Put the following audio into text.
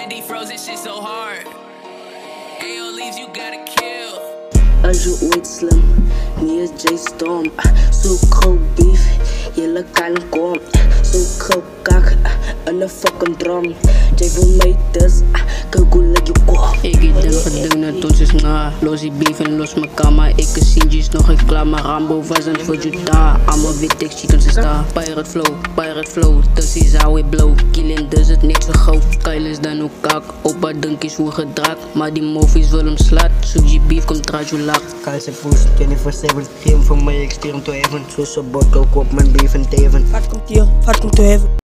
can't defroze this shit so hard. AO leaves, you gotta kill. As you ooit slim, me is J Storm. So cold beef, julle kan kom. So cold kak, in 'n fucking drum. Jy wil my dis, kyk hoe lyk jou kop. Ek het ding gedink dat ons is na. Los die beef en los my kama. Ek is Sinji's nog ek klaar, maar Rambo was aan voor Juta. Allemaal weet ek chickens is daar. Pirate flow, this is how we blow. Killing dus het net zo gauw. Kyle is dan ook kak, opa dink is hoe gedrak. Maar die movies wil hem slat, soek je beef komt trajulak. Kyle se poes 24/7, geen van mij, ik stuur hem to heaven. Soos 'n bottle koop mijn beef en teven. Vat komt to heaven.